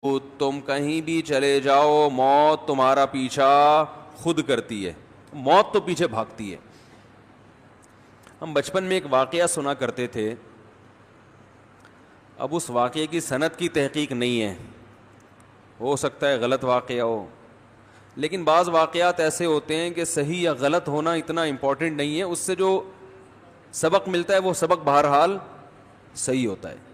تم کہیں بھی چلے جاؤ موت تمہارا پیچھا خود کرتی ہے، موت تو پیچھے بھاگتی ہے۔ ہم بچپن میں ایک واقعہ سنا کرتے تھے، اب اس واقعے کی سند کی تحقیق نہیں ہے، ہو سکتا ہے غلط واقعہ ہو، لیکن بعض واقعات ایسے ہوتے ہیں کہ صحیح یا غلط ہونا اتنا امپورٹنٹ نہیں ہے، اس سے جو سبق ملتا ہے وہ سبق بہرحال صحیح ہوتا ہے۔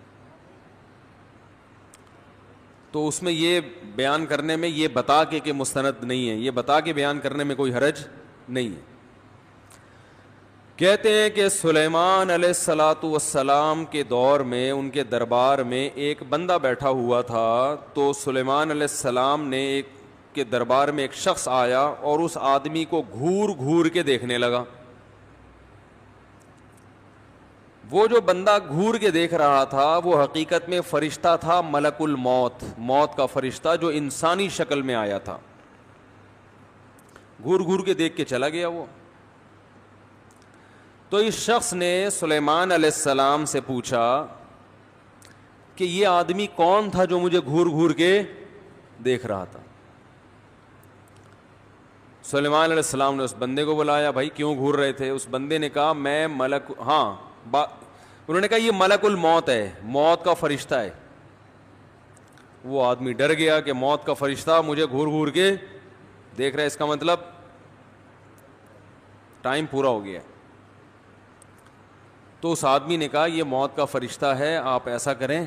تو اس میں یہ بیان کرنے میں یہ بتا کے کہ مستند نہیں ہے، یہ بتا کے بیان کرنے میں کوئی حرج نہیں ہے۔ کہتے ہیں کہ سلیمان علیہ الصلاۃ والسلام کے دور میں ان کے دربار میں ایک بندہ بیٹھا ہوا تھا، تو سلیمان علیہ السلام نے ایک کے دربار میں ایک شخص آیا اور اس آدمی کو گھور گھور کے دیکھنے لگا۔ وہ جو بندہ گھور کے دیکھ رہا تھا وہ حقیقت میں فرشتہ تھا، ملک الموت، موت کا فرشتہ جو انسانی شکل میں آیا تھا۔ گھور گھور کے دیکھ کے چلا گیا وہ۔ تو اس شخص نے سلیمان علیہ السلام سے پوچھا کہ یہ آدمی کون تھا جو مجھے گھور گھور کے دیکھ رہا تھا؟ سلیمان علیہ السلام نے اس بندے کو بلایا، بھائی کیوں گھور رہے تھے؟ اس بندے نے کہا میں انہوں نے کہا یہ ملک الموت ہے، موت کا فرشتہ ہے۔ وہ آدمی ڈر گیا کہ موت کا فرشتہ مجھے گھور گھور کے دیکھ رہا ہے، اس کا مطلب ٹائم پورا ہو گیا۔ تو اس آدمی نے کہا یہ موت کا فرشتہ ہے، آپ ایسا کریں،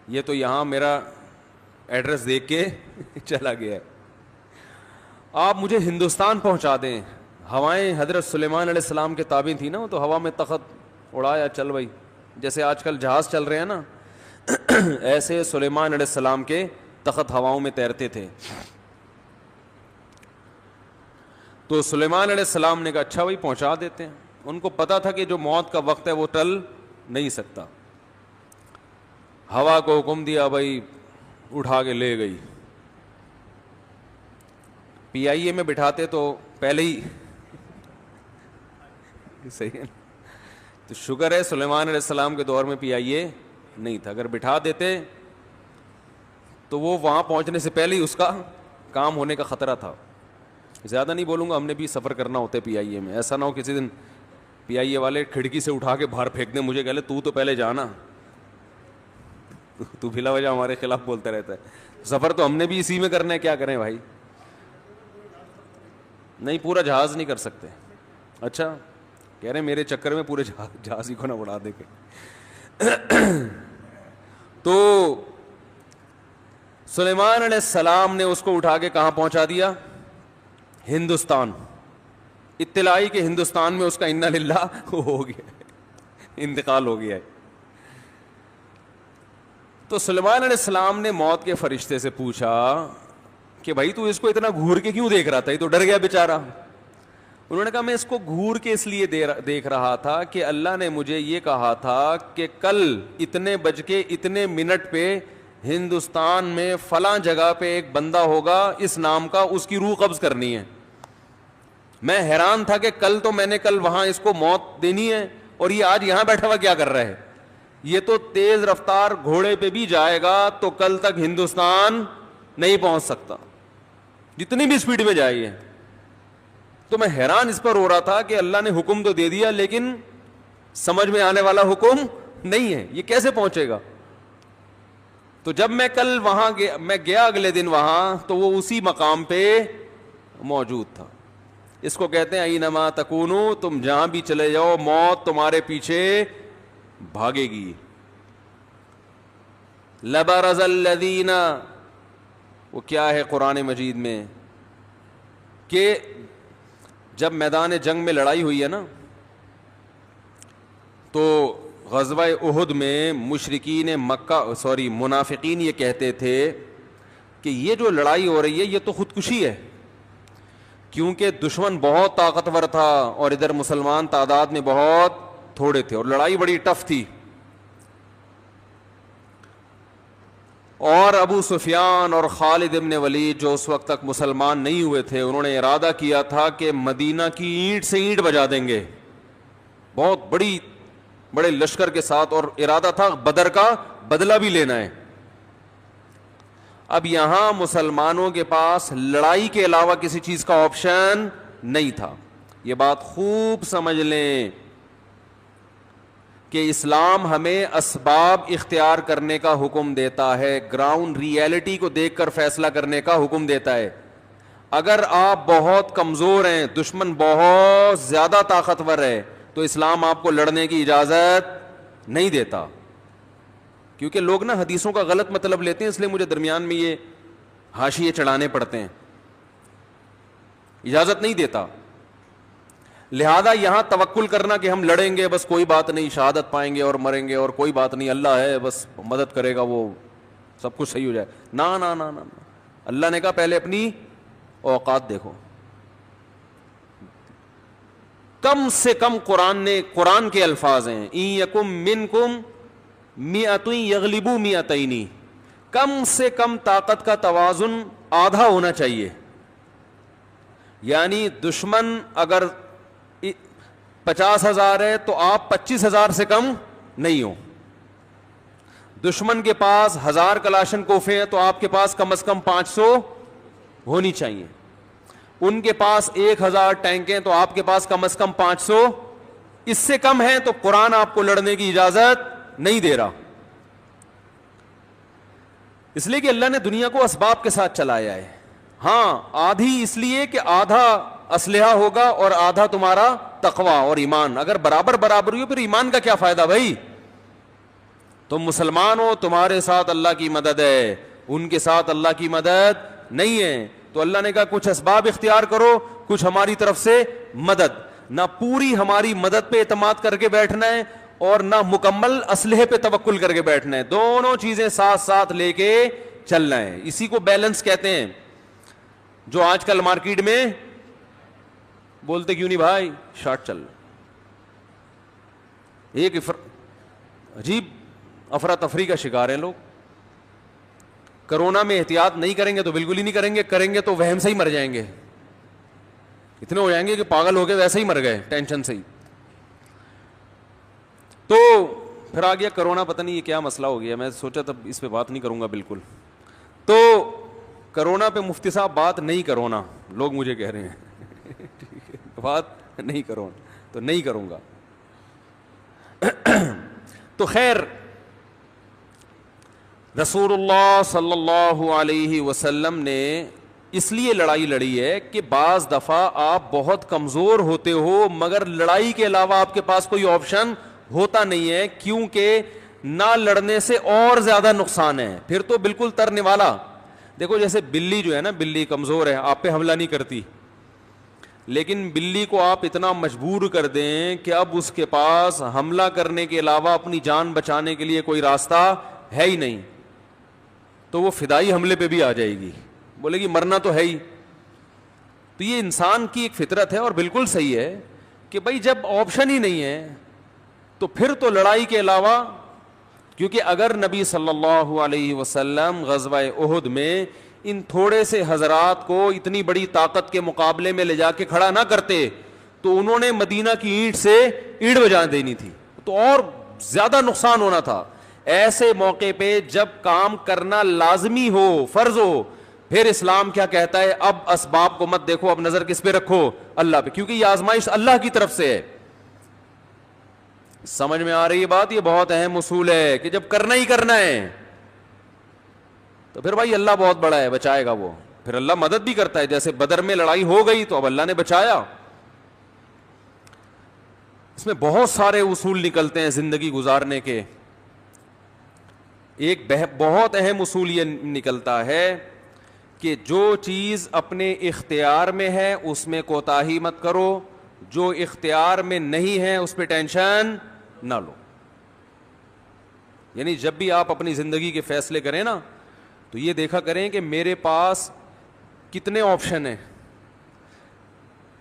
یہ تو یہاں میرا ایڈریس دیکھ کے چلا گیا ہے، آپ مجھے ہندوستان پہنچا دیں۔ ہوائیں حضرت سلیمان علیہ السلام کے تابع تھی نا، تو ہوا میں تخت اڑایا، چل بھائی، جیسے آج کل جہاز چل رہے ہیں نا ایسے سلیمان علیہ السلام کے تخت ہواؤں میں تیرتے تھے۔ تو سلیمان علیہ السلام نے کہا اچھا بھائی پہنچا دیتے ہیں۔ ان کو پتا تھا کہ جو موت کا وقت ہے وہ ٹل نہیں سکتا۔ ہوا کو حکم دیا، بھائی اٹھا کے لے گئی۔ پی آئی اے میں بٹھاتے تو پہلے ہی صحیح ہے، تو شکر ہے سلیمان علیہ السلام کے دور میں پی آئی اے نہیں تھا، اگر بٹھا دیتے تو وہ وہاں پہنچنے سے پہلے ہی اس کا کام ہونے کا خطرہ تھا۔ زیادہ نہیں بولوں گا، ہم نے بھی سفر کرنا ہوتا ہے پی آئی اے میں، ایسا نہ ہو کسی دن پی آئی اے والے کھڑکی سے اٹھا کے باہر پھینک دیں، مجھے کہہ لے تو پہلے جانا، تو بلا وجہ ہمارے خلاف بولتا رہتا ہے۔ سفر تو ہم نے بھی اسی میں کرنا ہے، کیا کریں بھائی؟ نہیں پورا جہاز نہیں کر سکتے۔ اچھا کہہ رہے میرے چکر میں پورے جہاز ہی کو نہ اڑا دے کے۔ تو سلیمان علیہ السلام نے اس کو اٹھا کے کہاں پہنچا دیا؟ ہندوستان۔ اطلاعی کہ ہندوستان میں اس کا انا للہ ہو گیا، انتقال ہو گیا ہے۔ تو سلیمان علیہ السلام نے موت کے فرشتے سے پوچھا کہ بھائی تو اس کو اتنا گھور کے کیوں دیکھ رہا تھا؟ یہ تو ڈر گیا بیچارہ۔ انہوں نے کہا میں اس کو گھور کے اس لیے دیکھ رہا تھا کہ اللہ نے مجھے یہ کہا تھا کہ کل اتنے بج کے اتنے منٹ پہ ہندوستان میں فلاں جگہ پہ ایک بندہ ہوگا اس نام کا، اس کی روح قبض کرنی ہے۔ میں حیران تھا کہ میں نے کل وہاں اس کو موت دینی ہے اور یہ آج یہاں بیٹھا ہوا کیا کر رہا ہے؟ یہ تو تیز رفتار گھوڑے پہ بھی جائے گا تو کل تک ہندوستان نہیں پہنچ سکتا، جتنی بھی اسپیڈ میں جائے گی۔ تو میں حیران اس پر ہو رہا تھا کہ اللہ نے حکم تو دے دیا لیکن سمجھ میں آنے والا حکم نہیں ہے، یہ کیسے پہنچے گا؟ تو جب میں کل وہاں گیا اگلے دن وہاں، تو وہ اسی مقام پہ موجود تھا۔ اس کو کہتے ہیں اینما تکونو، تم جہاں بھی چلے جاؤ موت تمہارے پیچھے بھاگے گی۔ لبرز الذین، وہ کیا ہے قرآن مجید میں کہ جب میدان جنگ میں لڑائی ہوئی ہے نا، تو غزوہ احد میں منافقین یہ کہتے تھے کہ یہ جو لڑائی ہو رہی ہے یہ تو خودکشی ہے، کیونکہ دشمن بہت طاقتور تھا اور ادھر مسلمان تعداد میں بہت تھوڑے تھے اور لڑائی بڑی ٹف تھی۔ اور ابو سفیان اور خالد ابن ولید جو اس وقت تک مسلمان نہیں ہوئے تھے، انہوں نے ارادہ کیا تھا کہ مدینہ کی اینٹ سے اینٹ بجا دیں گے، بہت بڑے لشکر کے ساتھ، اور ارادہ تھا بدر کا بدلہ بھی لینا ہے۔ اب یہاں مسلمانوں کے پاس لڑائی کے علاوہ کسی چیز کا آپشن نہیں تھا. یہ بات خوب سمجھ لیں کہ اسلام ہمیں اسباب اختیار کرنے کا حکم دیتا ہے, گراؤنڈ ریئلٹی کو دیکھ کر فیصلہ کرنے کا حکم دیتا ہے. اگر آپ بہت کمزور ہیں, دشمن بہت زیادہ طاقتور ہے, تو اسلام آپ کو لڑنے کی اجازت نہیں دیتا. کیونکہ لوگ نا حدیثوں کا غلط مطلب لیتے ہیں, اس لیے مجھے درمیان میں یہ حاشیے چڑھانے پڑتے ہیں. اجازت نہیں دیتا. لہذا یہاں توکل کرنا کہ ہم لڑیں گے, بس کوئی بات نہیں, شہادت پائیں گے اور مریں گے, اور کوئی بات نہیں, اللہ ہے بس مدد کرے گا, وہ سب کچھ صحیح ہو جائے, نا نا نا نا. اللہ نے کہا پہلے اپنی اوقات دیکھو. کم سے کم قرآن کے الفاظ ہیں, ان یکم منکم مئۃ یغلبوا مئتین, کم سے کم طاقت کا توازن آدھا ہونا چاہیے. یعنی دشمن اگر 50,000 ہے تو آپ 25,000 سے کم نہیں ہو. دشمن کے پاس 1000 کلاشن کوفے ہیں تو آپ کے پاس کم از کم 500 ہونی چاہیے. ان کے پاس 1000 ٹینک ہیں تو آپ کے پاس کم از کم 500. اس سے کم ہے تو قرآن آپ کو لڑنے کی اجازت نہیں دے رہا. اس لیے کہ اللہ نے دنیا کو اسباب کے ساتھ چلایا ہے. ہاں, آدھی اس لیے کہ آدھا اسلحہ ہوگا اور آدھا تمہارا تقوی اور ایمان. اگر برابر ہو پھر ایمان کا کیا فائدہ بھائی؟ تم مسلمان ہو, تمہارے ساتھ اللہ کی مدد ہے, ان کے ساتھ اللہ کی مدد نہیں ہے. تو اللہ نے کہا کچھ اسباب اختیار کرو, کچھ ہماری طرف سے مدد. نہ پوری ہماری مدد پہ اعتماد کر کے بیٹھنا ہے اور نہ مکمل اسلحے پہ توکل کر کے بیٹھنا ہے. دونوں چیزیں ساتھ ساتھ لے کے چلنا ہے. اسی کو بیلنس کہتے ہیں. جو آج کل مارکیٹ میں بولتے کیوں نہیں بھائی شارٹ چل, ایک عجیب افراتفری کا شکار ہیں لوگ. کرونا میں احتیاط نہیں کریں گے تو بالکل ہی نہیں کریں گے, کریں گے تو وہم سے ہی مر جائیں گے. اتنے ہو جائیں گے کہ پاگل ہو گئے ویسے ہی مر گئے ٹینشن سے ہی. تو پھر آ گیا کرونا, پتہ نہیں یہ کیا مسئلہ ہو گیا, میں سوچا تب اس پہ بات نہیں کروں گا بالکل. تو کرونا پہ مفتی صاحب بات نہیں کرو نا, لوگ مجھے کہہ رہے ہیں بات نہیں کرو, تو نہیں کروں گا. تو خیر, رسول اللہ صلی اللہ علیہ وسلم نے اس لیے لڑائی لڑی ہے کہ بعض دفعہ آپ بہت کمزور ہوتے ہو مگر لڑائی کے علاوہ آپ کے پاس کوئی آپشن ہوتا نہیں ہے, کیونکہ نہ لڑنے سے اور زیادہ نقصان ہے. پھر تو بالکل ترنے والا. دیکھو جیسے بلی جو ہے نا, بلی کمزور ہے, آپ پہ حملہ نہیں کرتی, لیکن بلی کو آپ اتنا مجبور کر دیں کہ اب اس کے پاس حملہ کرنے کے علاوہ اپنی جان بچانے کے لیے کوئی راستہ ہے ہی نہیں, تو وہ فدائی حملے پہ بھی آ جائے گی, بولے گی مرنا تو ہے ہی. تو یہ انسان کی ایک فطرت ہے اور بالکل صحیح ہے کہ بھائی جب آپشن ہی نہیں ہے تو پھر تو لڑائی کے علاوہ, کیونکہ اگر نبی صلی اللہ علیہ وسلم غزوہ احد میں ان تھوڑے سے حضرات کو اتنی بڑی طاقت کے مقابلے میں لے جا کے کھڑا نہ کرتے تو انہوں نے مدینہ کی اینٹ سے اینٹ بجا دینی تھی, تو اور زیادہ نقصان ہونا تھا. ایسے موقع پہ جب کام کرنا لازمی ہو, فرض ہو, پھر اسلام کیا کہتا ہے, اب اسباب کو مت دیکھو, اب نظر کس پہ رکھو, اللہ پہ, کیونکہ یہ آزمائش اللہ کی طرف سے ہے. سمجھ میں آ رہی ہے بات؟ یہ بہت اہم اصول ہے کہ جب کرنا ہی کرنا ہے تو پھر بھائی اللہ بہت بڑا ہے, بچائے گا وہ, پھر اللہ مدد بھی کرتا ہے. جیسے بدر میں لڑائی ہو گئی تو اب اللہ نے بچایا. اس میں بہت سارے اصول نکلتے ہیں زندگی گزارنے کے. ایک بہت اہم اصول یہ نکلتا ہے کہ جو چیز اپنے اختیار میں ہے اس میں کوتاہی مت کرو, جو اختیار میں نہیں ہے اس پہ ٹینشن نہ لو. یعنی جب بھی آپ اپنی زندگی کے فیصلے کریں نا تو یہ دیکھا کریں کہ میرے پاس کتنے آپشن ہیں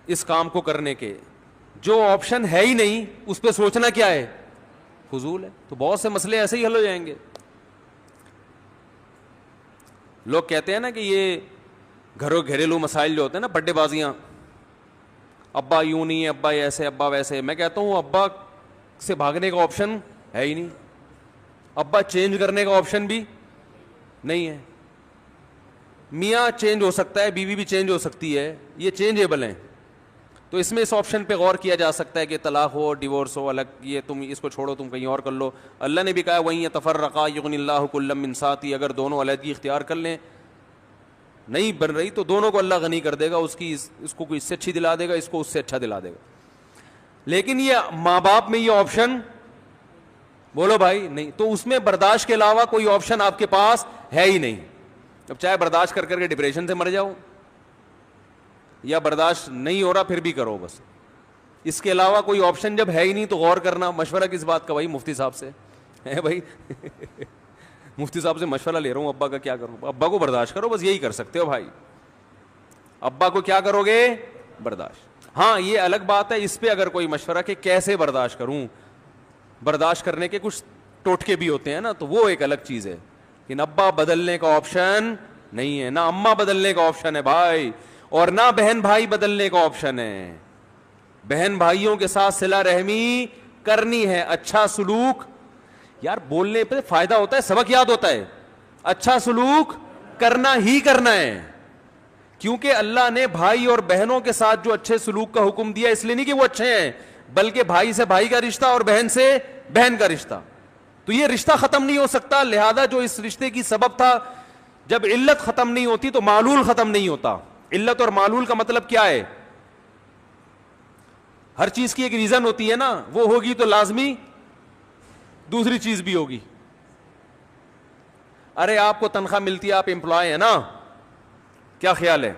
اس کام کو کرنے کے. جو آپشن ہے ہی نہیں اس پہ سوچنا کیا ہے, فضول ہے. تو بہت سے مسئلے ایسے ہی حل ہو جائیں گے. لوگ کہتے ہیں نا کہ یہ گھریلو مسائل جو ہوتے ہیں نا, بڈے بازیاں, ابا یوں نہیں, ابا ایسے, ابا ویسے. میں کہتا ہوں ابا سے بھاگنے کا آپشن ہے ہی نہیں, ابا چینج کرنے کا آپشن بھی نہیں ہے. میاں چینج ہو سکتا ہے, بیوی بھی چینج ہو سکتی ہے, یہ چینجیبل ہیں. تو اس میں اس آپشن پہ غور کیا جا سکتا ہے کہ طلاق ہو, ڈیورس ہو, الگ, یہ تم اس کو چھوڑو, تم کہیں اور کر لو. اللہ نے بھی کہا وہیں یتفرقا یغنی اللہ کلا من سعتہ, اگر دونوں علیحدگی اختیار کر لیں, نہیں بن رہی تو دونوں کو اللہ غنی کر دے گا, اس کو کوئی اس سے اچھی دلا دے گا, اس کو اس سے اچھا دلا دے گا. لیکن یہ ماں باپ میں یہ آپشن, بولو بھائی, نہیں. تو اس میں برداشت کے علاوہ کوئی آپشن آپ کے پاس ہے ہی نہیں. اب چاہے برداشت کر کر کے ڈپریشن سے مر جاؤ, یا برداشت نہیں ہو رہا پھر بھی کرو بس, اس کے علاوہ کوئی آپشن جب ہے ہی نہیں تو غور کرنا. مشورہ کس بات کا بھائی؟ مفتی صاحب سے ہے بھائی. مفتی صاحب سے مشورہ لے رہا ہوں, ابا کا کیا کروں؟ ابا کو برداشت کرو بس, یہی کر سکتے ہو بھائی. ابا کو کیا کرو گے؟ برداشت. ہاں یہ الگ بات ہے اس پہ اگر کوئی مشورہ کہ کیسے برداشت کروں, برداشت کرنے کے کچھ ٹوٹکے بھی ہوتے ہیں نا, تو وہ ایک الگ چیز ہے. کہ ابا بدلنے کا آپشن نہیں ہے, نہ اماں بدلنے کا آپشن ہے بھائی, اور نہ بہن بھائی بدلنے کا آپشن ہے. بہن بھائیوں کے ساتھ صلہ رحمی کرنی ہے, اچھا سلوک. یار بولنے پہ فائدہ ہوتا ہے, سبق یاد ہوتا ہے. اچھا سلوک کرنا ہی کرنا ہے, کیونکہ اللہ نے بھائی اور بہنوں کے ساتھ جو اچھے سلوک کا حکم دیا, اس لیے نہیں کہ وہ اچھے ہیں, بلکہ بھائی سے بھائی کا رشتہ اور بہن سے بہن کا رشتہ, تو یہ رشتہ ختم نہیں ہو سکتا. لہذا جو اس رشتے کی سبب تھا, جب علت ختم نہیں ہوتی تو معلول ختم نہیں ہوتا. علت اور معلول کا مطلب کیا ہے؟ ہر چیز کی ایک ریزن ہوتی ہے نا, وہ ہوگی تو لازمی دوسری چیز بھی ہوگی. ارے آپ کو تنخواہ ملتی ہے, آپ امپلائی ہیں نا, کیا خیال ہے؟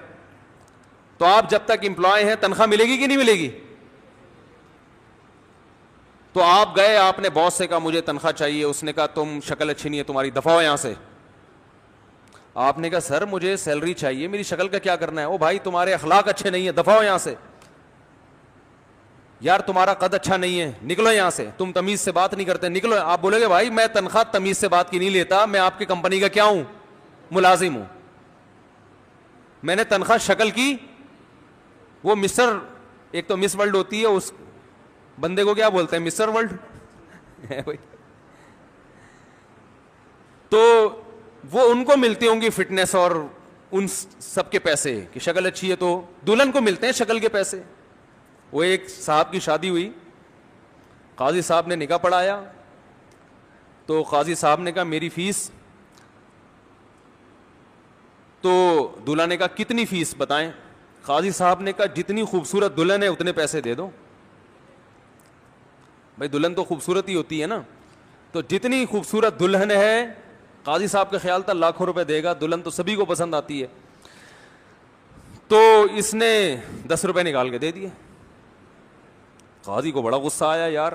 تو آپ جب تک امپلائی ہیں تنخواہ ملے گی کہ نہیں ملے گی؟ تو آپ گئے, آپ نے باس سے کہا مجھے تنخواہ چاہیے, اس نے کہا تم شکل اچھی نہیں ہے تمہاری, دفعہ ہو یہاں سے. آپ نے کہا سر مجھے سیلری چاہیے, میری شکل کا کیا کرنا ہے؟ او بھائی تمہارے اخلاق اچھے نہیں ہیں, دفعہ ہو یہاں سے. یار تمہارا قد اچھا نہیں ہے, نکلو یہاں سے, تم تمیز سے بات نہیں کرتے, نکلو. آپ بولے گے بھائی میں تنخواہ تمیز سے بات کی نہیں لیتا, میں آپ کی کمپنی کا کیا ہوں؟ ملازم ہوں. میں نے تنخواہ شکل کی, وہ مسٹر, ایک تو مس ورلڈ ہوتی ہے, اس بندے کو کیا بولتے ہیں؟ Mister world. تو وہ ان کو ملتی ہوں گی فٹنس اور ان سب کے پیسے, کہ شکل اچھی ہے تو دلہن کو ملتے ہیں شکل کے پیسے. وہ ایک صاحب کی شادی ہوئی, قاضی صاحب نے نکاح پڑھایا, تو قاضی صاحب نے کہا میری فیس, تو دلہا نے کہا کتنی فیس بتائیں؟ قاضی صاحب نے کہا جتنی خوبصورت دلہن ہے اتنے پیسے دے دو. بھائی دلہن تو خوبصورت ہی ہوتی ہے نا, تو جتنی خوبصورت دلہن ہے, قاضی صاحب کا خیال تھا لاکھوں روپے دے گا, دلہن تو سبھی کو پسند آتی ہے. تو اس نے 10 روپے نکال کے دے دیے. قاضی کو بڑا غصہ آیا یار.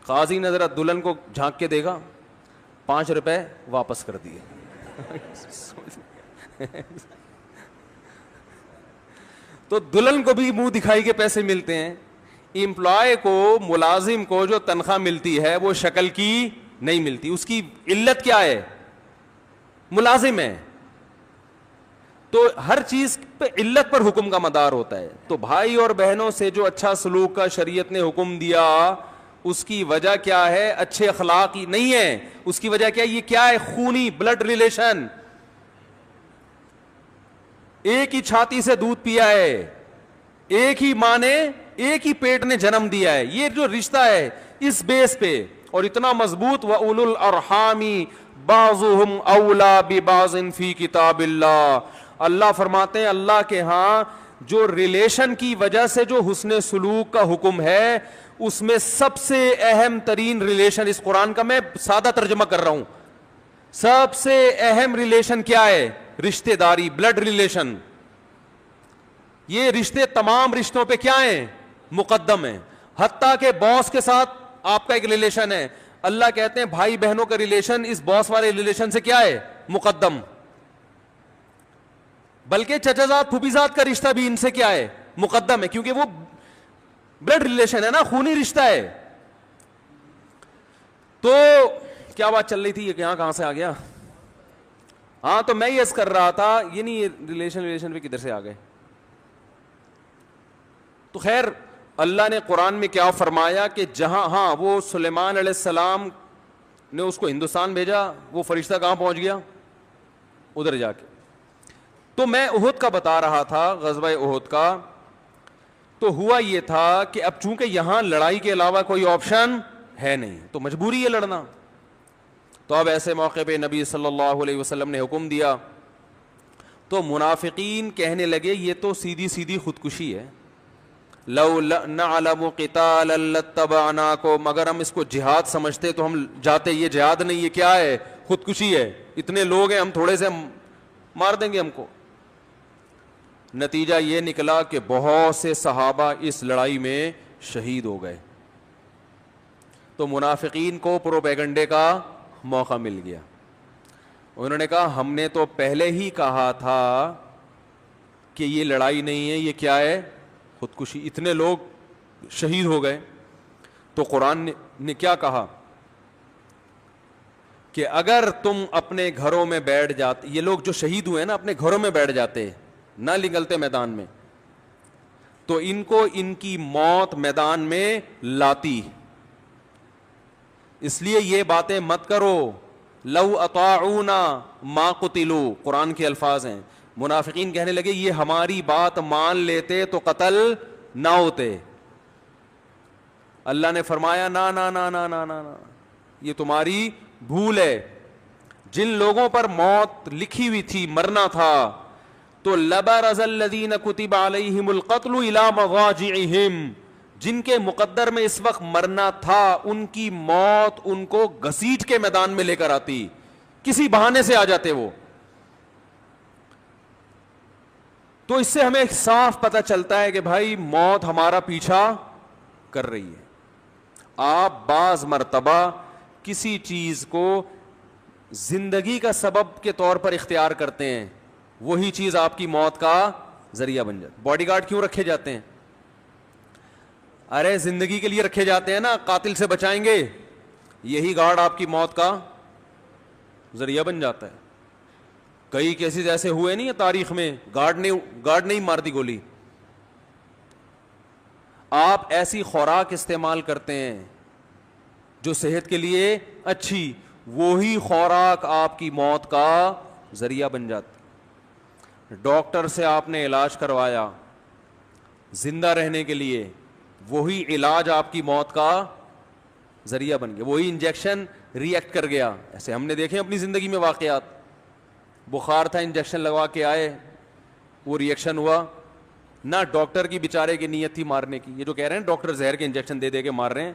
قاضی نے ذرا دلہن کو جھانک کے دیکھا, 5 روپے واپس کر دیے. تو دلہن کو بھی منہ دکھائی کے پیسے ملتے ہیں. امپلائی کو, ملازم کو جو تنخواہ ملتی ہے وہ شکل کی نہیں ملتی. اس کی علت کیا ہے؟ ملازم ہے. تو ہر چیز پہ علت پر حکم کا مدار ہوتا ہے. تو بھائی اور بہنوں سے جو اچھا سلوک کا شریعت نے حکم دیا, اس کی وجہ کیا ہے؟ اچھے اخلاق ہی نہیں ہے. اس کی وجہ کیا ہے؟ یہ کیا ہے؟ خونی بلڈ ریلیشن. ایک ہی چھاتی سے دودھ پیا ہے, ایک ہی ماں نے, ایک ہی پیٹ نے جنم دیا ہے. یہ جو رشتہ ہے اس بیس پہ, اور اتنا مضبوط, وَأُولُو الْأَرْحَامِ بَعْضُهُمْ أَوْلَى بِبَعْضٍ فِي كِتَابِ اللَّهِ. اللہ فرماتے ہیں اللہ کے ہاں جو ریلیشن کی وجہ سے جو حسن سلوک کا حکم ہے, اس میں سب سے اہم ترین ریلیشن, اس قرآن کا میں سادہ ترجمہ کر رہا ہوں, سب سے اہم ریلیشن کیا ہے؟ رشتہ داری, بلڈ ریلیشن. یہ رشتے تمام رشتوں پہ کیا ہیں؟ مقدم ہیں. حتیٰ کہ باس کے ساتھ آپ کا ایک ریلیشن ہے, اللہ کہتے ہیں بھائی بہنوں کا ریلیشن اس باس والے ریلیشن سے کیا ہے؟ مقدم. بلکہ چچا زاد پھوپھی زاد کا رشتہ بھی ان سے کیا ہے؟ مقدم ہے, کیونکہ وہ بلڈ ریلیشن ہے نا, خونی رشتہ ہے. تو کیا بات چل رہی تھی, یہ یہاں کہاں سے آ گیا؟ ہاں تو میں یس کر رہا تھا, یہ نہیں, یہ ریلیشن پہ کدھر سے آ گئے. تو خیر اللہ نے قرآن میں کیا فرمایا کہ جہاں, ہاں وہ سلیمان علیہ السلام نے اس کو ہندوستان بھیجا, وہ فرشتہ کہاں پہنچ گیا؟ ادھر جا کے. تو میں احد کا بتا رہا تھا, غزوہ احد کا. تو ہوا یہ تھا کہ اب چونکہ یہاں لڑائی کے علاوہ کوئی آپشن ہے نہیں, تو مجبوری ہے لڑنا. تو اب ایسے موقع پہ نبی صلی اللہ علیہ وسلم نے حکم دیا. تو منافقین کہنے لگے یہ تو سیدھی سیدھی خودکشی ہے, لو نعلم قتالا لاتبعناکم, اگر ہم اس کو جہاد سمجھتے تو ہم جاتے. یہ جہاد نہیں, یہ کیا ہے؟ خودکشی ہے. اتنے لوگ ہیں, ہم تھوڑے سے مار دیں گے ہم کو. نتیجہ یہ نکلا کہ بہت سے صحابہ اس لڑائی میں شہید ہو گئے. تو منافقین کو پروپیگنڈے کا موقع مل گیا. انہوں نے کہا ہم نے تو پہلے ہی کہا تھا کہ یہ لڑائی نہیں ہے, یہ کیا ہے؟ خودکشی. اتنے لوگ شہید ہو گئے. تو قرآن نے کیا کہا کہ اگر تم اپنے گھروں میں بیٹھ جاتے, یہ لوگ جو شہید ہوئے نا اپنے گھروں میں بیٹھ جاتے, نہ نکلتے میدان میں, تو ان کو ان کی موت میدان میں لاتی. اس لیے یہ باتیں مت کرو. لو اطاعونا ما قتلوا, قرآن کے الفاظ ہیں. منافقین کہنے لگے یہ ہماری بات مان لیتے تو قتل نہ ہوتے. اللہ نے فرمایا نا نا نا نا نا نا, یہ تمہاری بھول ہے. جن لوگوں پر موت لکھی ہوئی تھی, مرنا تھا, تو لبرز الذین کتب علیہم القتل الی مضاجعہم, جن کے مقدر میں اس وقت مرنا تھا ان کی موت ان کو گھسیٹ کے میدان میں لے کر آتی, کسی بہانے سے آ جاتے وہ. تو اس سے ہمیں صاف پتہ چلتا ہے کہ بھائی موت ہمارا پیچھا کر رہی ہے. آپ بعض مرتبہ کسی چیز کو زندگی کا سبب کے طور پر اختیار کرتے ہیں, وہی چیز آپ کی موت کا ذریعہ بن جاتی. باڈی گارڈ کیوں رکھے جاتے ہیں؟ ارے زندگی کے لیے رکھے جاتے ہیں نا, قاتل سے بچائیں گے. یہی گارڈ آپ کی موت کا ذریعہ بن جاتا ہے. کئی کیسز ایسے ہوئے نہیں ہے تاریخ میں, گارڈ نہیں مار دی گولی. آپ ایسی خوراک استعمال کرتے ہیں جو صحت کے لیے اچھی, وہی خوراک آپ کی موت کا ذریعہ بن جاتی. ڈاکٹر سے آپ نے علاج کروایا زندہ رہنے کے لیے, وہی علاج آپ کی موت کا ذریعہ بن گیا. وہی انجیکشن ری ایکٹ کر گیا. ایسے ہم نے دیکھے اپنی زندگی میں واقعات. بخار تھا, انجیکشن لگوا کے آئے, وہ ری ایکشن ہوا. نہ ڈاکٹر کی بیچارے کی نیت تھی مارنے کی. یہ جو کہہ رہے ہیں ڈاکٹر زہر کے انجیکشن دے کے مار رہے ہیں,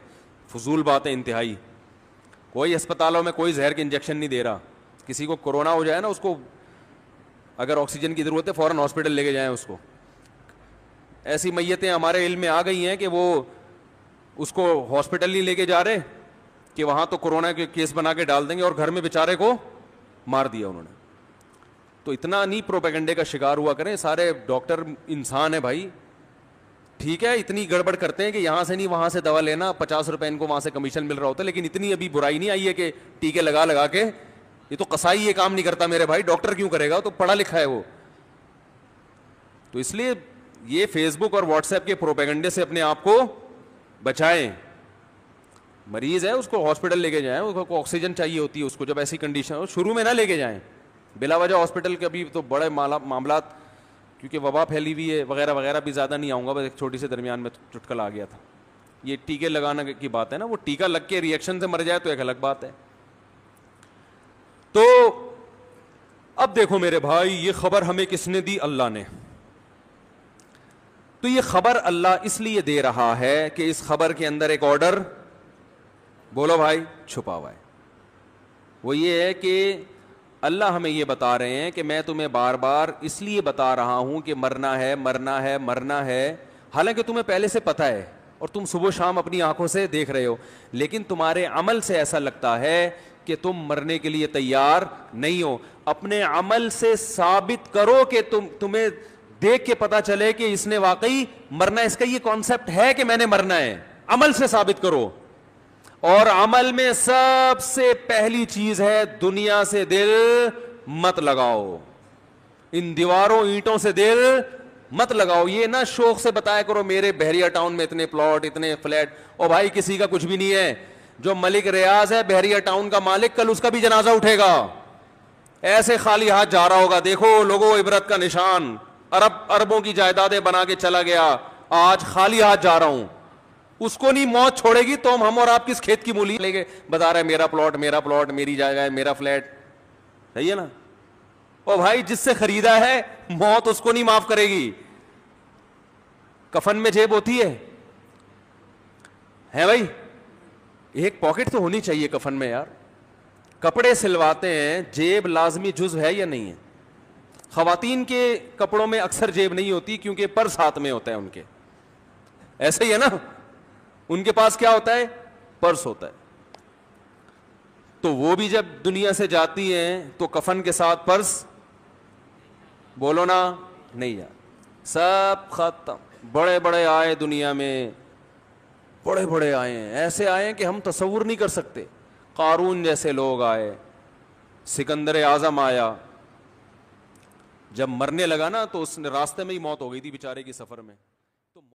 فضول بات ہے انتہائی. کوئی اسپتالوں میں کوئی زہر کے انجیکشن نہیں دے رہا. کسی کو کورونا ہو جائے نا, اس کو اگر آکسیجن کی ضرورت ہے فوراً ہاسپٹل لے کے جائیں اس کو. ایسی میتیں ہمارے علم میں آ گئی ہیں کہ وہ اس کو ہاسپٹل نہیں لے کے جا رہے کہ وہاں تو کورونا کے کیس بنا کے ڈال دیں گے, اور گھر میں بیچارے کو مار دیا انہوں نے. تو اتنا نہیں پروپیگنڈے کا شکار ہوا کریں. سارے ڈاکٹر انسان ہیں بھائی, ٹھیک ہے اتنی گڑبڑ کرتے ہیں کہ یہاں سے نہیں وہاں سے دوا لینا, 50 روپے ان کو وہاں سے کمیشن مل رہا ہوتا ہے, لیکن اتنی ابھی برائی نہیں آئی ہے کہ ٹیکے لگا کے. یہ تو قصائی یہ کام نہیں کرتا میرے بھائی, ڈاکٹر کیوں کرے گا؟ تو پڑھا لکھا ہے وہ. تو اس لیے یہ فیس بک اور واٹس ایپ کے پروپیگنڈے سے اپنے آپ کو بچائیں. مریض ہے اس کو ہاسپٹل لے کے جائیں, اس کو آکسیجن چاہیے ہوتی ہے اس کو, جب ایسی کنڈیشن ہو شروع میں نہ لے کے جائیں بلا وجہ ہاسپٹل کے. ابھی تو بڑے معاملات, کیونکہ وبا پھیلی ہوئی ہے وغیرہ وغیرہ, بھی زیادہ نہیں آؤں گا, بس ایک چھوٹی سے درمیان میں چٹکل آ گیا تھا. یہ ٹیکے لگانے کی بات ہے نا, وہ ٹیکہ لگ کے ریئیکشن سے مر جائے تو ایک الگ بات ہے. تو اب دیکھو میرے بھائی, یہ خبر ہمیں کس نے دی؟ اللہ نے. تو یہ خبر اللہ اس لیے دے رہا ہے کہ اس خبر کے اندر ایک آرڈر, بولو بھائی, چھپا ہوا ہے. وہ یہ ہے کہ اللہ ہمیں یہ بتا رہے ہیں کہ میں تمہیں بار بار اس لیے بتا رہا ہوں کہ مرنا ہے مرنا ہے مرنا ہے, حالانکہ تمہیں پہلے سے پتہ ہے اور تم صبح شام اپنی آنکھوں سے دیکھ رہے ہو, لیکن تمہارے عمل سے ایسا لگتا ہے کہ تم مرنے کے لیے تیار نہیں ہو. اپنے عمل سے ثابت کرو کہ تمہیں دیکھ کے پتا چلے کہ اس نے واقعی مرنا ہے, اس کا یہ کانسیپٹ ہے کہ میں نے مرنا ہے. عمل سے ثابت کرو. اور عمل میں سب سے پہلی چیز ہے دنیا سے دل مت لگاؤ. ان دیواروں اینٹوں سے دل مت لگاؤ. یہ نہ شوق سے بتایا کرو میرے بحریہ ٹاؤن میں اتنے پلاٹ اتنے فلیٹ, اور بھائی کسی کا کچھ بھی نہیں ہے. جو ملک ریاض ہے بحریہ ٹاؤن کا مالک, کل اس کا بھی جنازہ اٹھے گا. ایسے خالی ہاتھ جا رہا ہوگا, دیکھو لوگوں عبرت کا نشان, اربوں کی جائیدادیں بنا کے چلا گیا, آج خالی ہاتھ جا رہا ہوں. اس کو نہیں موت چھوڑے گی تو ہم اور آپ کس کھیت کی مولی لے گے, بتا رہے میرا پلاٹ میری جگہ ہے, میرا فلیٹ. صحیح ہے نا؟ او بھائی, جس سے خریدا ہے موت اس کو نہیں معاف کرے گی. کفن میں جیب ہوتی ہے بھائی, ایک پاکٹ تو ہونی چاہیے کفن میں یار. کپڑے سلواتے ہیں, جیب لازمی جزو ہے یا نہیں ہے؟ خواتین کے کپڑوں میں اکثر جیب نہیں ہوتی کیونکہ پرس ہاتھ میں ہوتا ہے ان کے, ایسے ہی ہے نا, ان کے پاس کیا ہوتا ہے؟ پرس ہوتا ہے. تو وہ بھی جب دنیا سے جاتی ہیں تو کفن کے ساتھ پرس, بولو نا, نہیں جا, سب ختم. بڑے بڑے آئے دنیا میں, بڑے بڑے آئے ہیں, ایسے آئے ہیں کہ ہم تصور نہیں کر سکتے. قارون جیسے لوگ آئے, سکندر اعظم آیا, جب مرنے لگا نا تو اس نے راستے میں ہی موت ہو گئی تھی بیچارے کی, سفر میں.